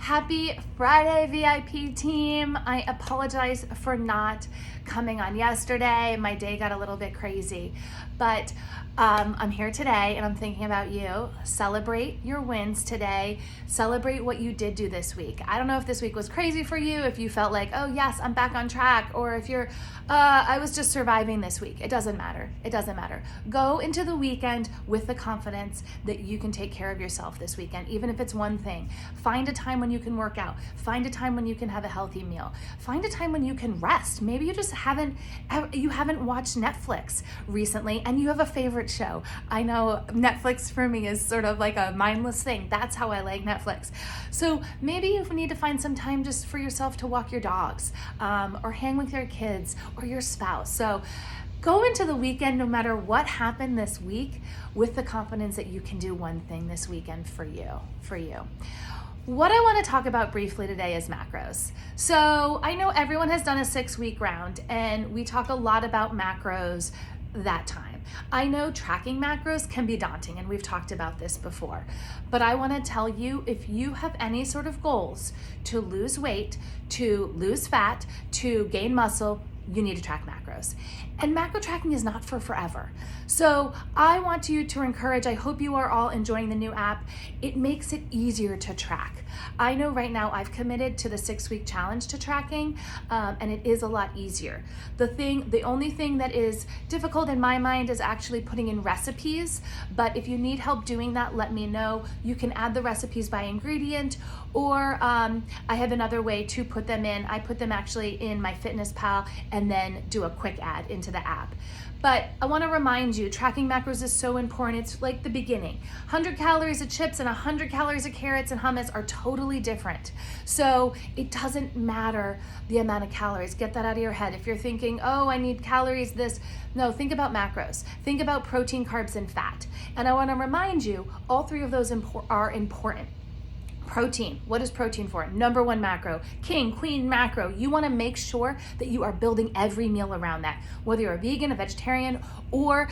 Happy Friday, VIP team. I apologize for not coming on yesterday. My day got a little bit crazy, but I'm here today and I'm thinking about you. Celebrate your wins today. Celebrate what you did do this week. I don't know if this week was crazy for you, if you felt like, oh yes, I'm back on track, or if you're, I was just surviving this week. It doesn't matter. It doesn't matter. Go into the weekend with the confidence that you can take care of yourself this weekend, even if it's one thing. Find a time when you can work out. Find a time when you can have a healthy meal. Find a time when you can rest. Maybe you just haven't watched Netflix recently and you have a favorite show. I know Netflix for me is sort of like a mindless thing. That's how I like Netflix. So maybe you need to find some time just for yourself to walk your dogs, or hang with your kids or your spouse. So go into the weekend, no matter what happened this week, with the confidence that you can do one thing this weekend for you. What I want to talk about briefly today is macros. So I know everyone has done a 6-week round and we talk a lot about macros that time. I know tracking macros can be daunting and we've talked about this before, but I want to tell you, if you have any sort of goals to lose weight, to lose fat, to gain muscle, you need to track macros. And macro tracking is not for forever. So I want you to encourage, I hope you are all enjoying the new app. It makes it easier to track. I know right now I've committed to the 6-week challenge to tracking, and it is a lot easier. The only thing that is difficult in my mind is actually putting in recipes, but if you need help doing that, let me know. You can add the recipes by ingredient, or I have another way to put them in. I put them actually in MyFitnessPal and then do a quick add into the app. But I want to remind you, tracking macros is so important. It's like the beginning. 100 calories of chips and 100 calories of carrots and hummus are totally different. So it doesn't matter the amount of calories. Get that out of your head. If you're thinking, oh, I need calories, no, think about macros. Think about protein, carbs, and fat. And I want to remind you, all three of those are important. Protein, what is protein for? Number one macro, king, queen macro. You want to make sure that you are building every meal around that, whether you're a vegan, a vegetarian, or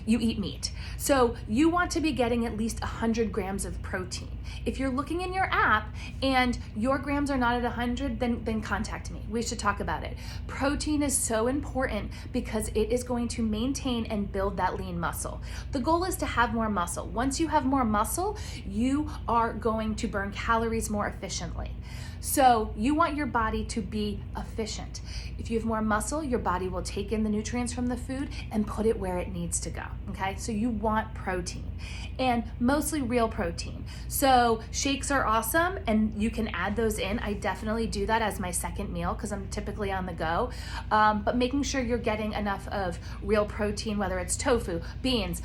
you eat meat. So you want to be getting at least 100 grams of protein. If you're looking in your app and your grams are not at 100, then contact me. We should talk about it. Protein is so important because it is going to maintain and build that lean muscle. The goal is to have more muscle. Once you have more muscle, you are going to burn calories more efficiently. So you want your body to be efficient. If you have more muscle, your body will take in the nutrients from the food and put it where it needs to go, okay? So you want protein, and mostly real protein. So shakes are awesome and you can add those in. I definitely do that as my second meal because I'm typically on the go, but making sure you're getting enough of real protein, whether it's tofu, beans,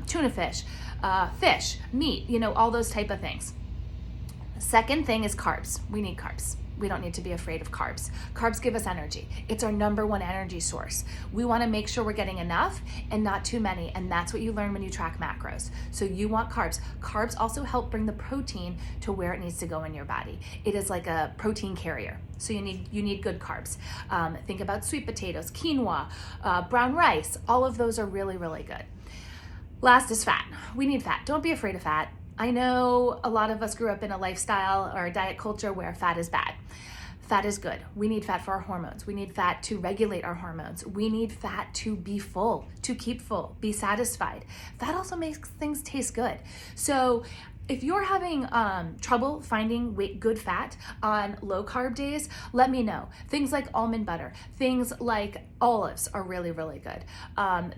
tuna fish, meat, all those type of things. Second thing is carbs. We need carbs. We don't need to be afraid of carbs. Carbs give us energy. It's our number one energy source. We want to make sure we're getting enough and not too many, and that's what you learn when you track macros. So you want carbs. Carbs also help bring the protein to where it needs to go in your body. It is like a protein carrier. So you need good carbs. Think about sweet potatoes, quinoa, brown rice. All of those are really, really good. Last is fat. We need fat. Don't be afraid of fat. I know a lot of us grew up in a lifestyle or a diet culture where fat is bad. Fat is good. We need fat for our hormones. We need fat to regulate our hormones. We need fat to be full, to keep full, be satisfied. Fat also makes things taste good. So if you're having trouble finding good fat on low carb days, let me know. Things like almond butter, things like olives are really, really good.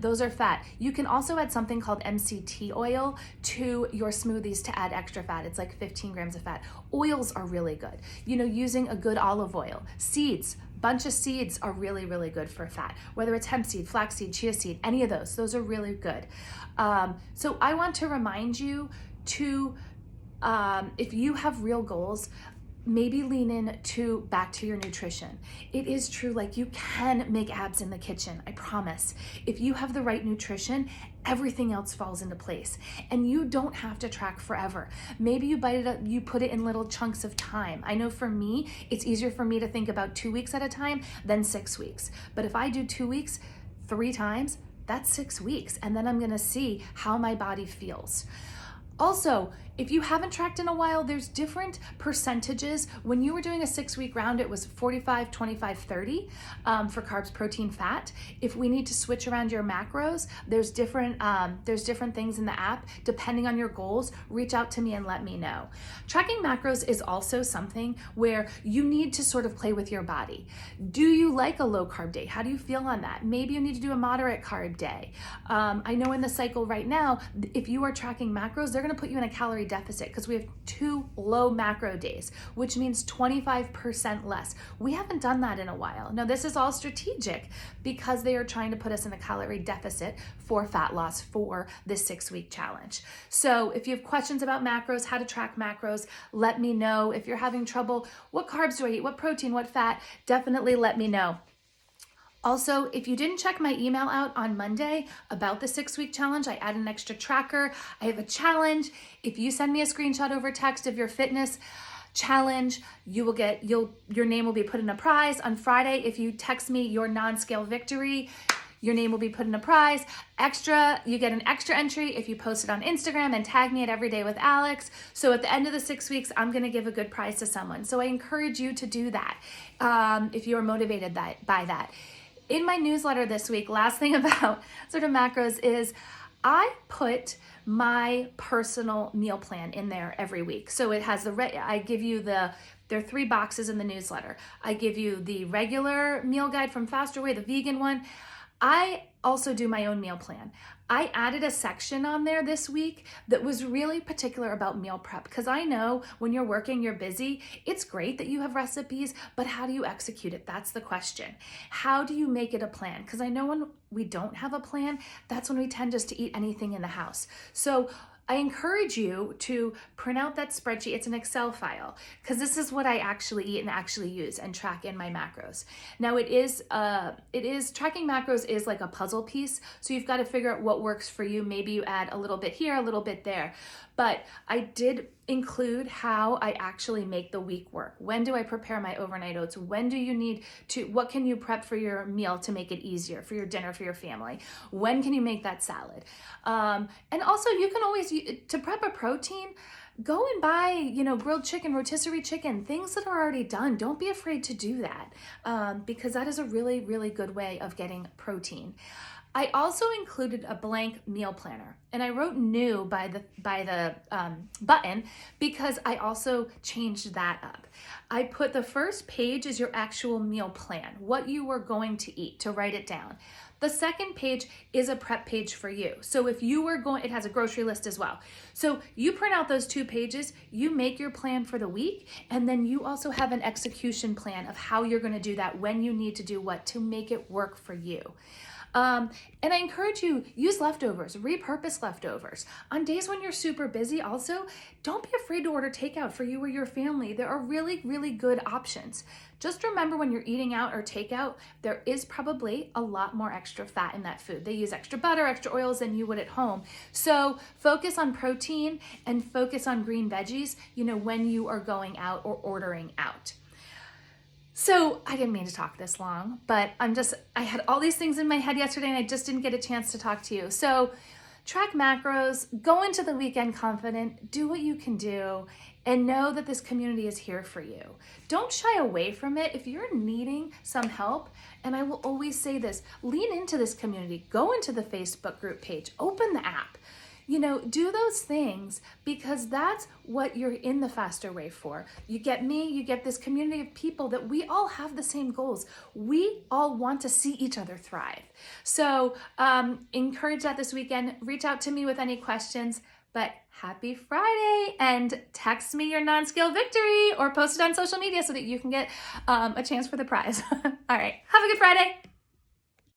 Those are fat. You can also add something called MCT oil to your smoothies to add extra fat. It's like 15 grams of fat. Oils are really good. Using a good olive oil. Seeds. Bunch of seeds are really, really good for fat, whether it's hemp seed, flax seed, chia seed, any of those are really good. So I want to remind you to, if you have real goals, maybe lean in back to your nutrition. It is true, like you can make abs in the kitchen, I promise. If you have the right nutrition, everything else falls into place. And you don't have to track forever. Maybe you bite it up, you put it in little chunks of time. I know for me, it's easier for me to think about 2 weeks at a time than 6 weeks. But if I do 2 weeks 3 times, that's 6 weeks. And then I'm gonna see how my body feels. Also, If you haven't tracked in a while, there's different percentages. When you were doing a 6-week round, it was 45, 25, 30 for carbs, protein, fat. If we need to switch around your macros, there's different things in the app. Depending on your goals, reach out to me and let me know. Tracking macros is also something where you need to sort of play with your body. Do you like a low carb day? How do you feel on that? Maybe you need to do a moderate carb day. I know in the cycle right now, if you are tracking macros, they're going to put you in a calorie deficit because we have 2 low macro days, which means 25% less. We haven't done that in a while. Now, this is all strategic because they are trying to put us in a calorie deficit for fat loss for this 6-week challenge. So if you have questions about macros, how to track macros, let me know. If you're having trouble, what carbs do I eat? What protein? What fat? Definitely let me know. Also, if you didn't check my email out on Monday about the 6-week challenge, I added an extra tracker. I have a challenge. If you send me a screenshot over text of your fitness challenge, your name will be put in a prize. On Friday, if you text me your non-scale victory, your name will be put in a prize. You get an extra entry if you post it on Instagram and tag me at Everyday with Alex. So at the end of the 6 weeks, I'm gonna give a good prize to someone. So I encourage you to do that if you are motivated by that. In my newsletter this week, last thing about sort of macros is I put my personal meal plan in there every week. So it has I give you there are 3 boxes in the newsletter. I give you the regular meal guide from Faster Way, the vegan one. I also do my own meal plan. I added a section on there this week that was really particular about meal prep because I know when you're working, you're busy. It's great that you have recipes, but how do you execute it? That's the question. How do you make it a plan? Because I know when we don't have a plan, that's when we tend just to eat anything in the house. So I encourage you to print out that spreadsheet. It's an Excel file because this is what I actually eat and actually use and track in my macros. Now tracking macros is like a puzzle piece. So you've got to figure out what works for you. Maybe you add a little bit here, a little bit there. But I did include how I actually make the week work. When do I prepare my overnight oats? When do you need to, what can you prep for your meal to make it easier for your dinner, for your family? When can you make that salad? And also you can always, to prep a protein, go and buy, grilled chicken, rotisserie chicken, things that are already done. Don't be afraid to do that because that is a really, really good way of getting protein. I also included a blank meal planner and I wrote new by the button because I also changed that up. I put the first page is your actual meal plan, what you were going to eat, to write it down. The second page is a prep page for you. So if you were it has a grocery list as well. So you print out those 2 pages, you make your plan for the week, and then you also have an execution plan of how you're gonna do that, when you need to do what to make it work for you. And I encourage you, use leftovers, repurpose leftovers. On days when you're super busy also, don't be afraid to order takeout for you or your family. There are really, really good options. Just remember when you're eating out or takeout, there is probably a lot more extra fat in that food. They use extra butter, extra oils than you would at home. So focus on protein and focus on green veggies, when you are going out or ordering out. So I didn't mean to talk this long, but I had all these things in my head yesterday and I just didn't get a chance to talk to you. So track macros, go into the weekend confident, do what you can do, and know that this community is here for you. Don't shy away from it. If you're needing some help, and I will always say this, lean into this community, go into the Facebook group page, open the app. Do those things because that's what you're in the Faster Way for. You get me, you get this community of people that we all have the same goals. We all want to see each other thrive. So encourage that this weekend. Reach out to me with any questions, but happy Friday and text me your non-scale victory or post it on social media so that you can get a chance for the prize. All right, have a good Friday.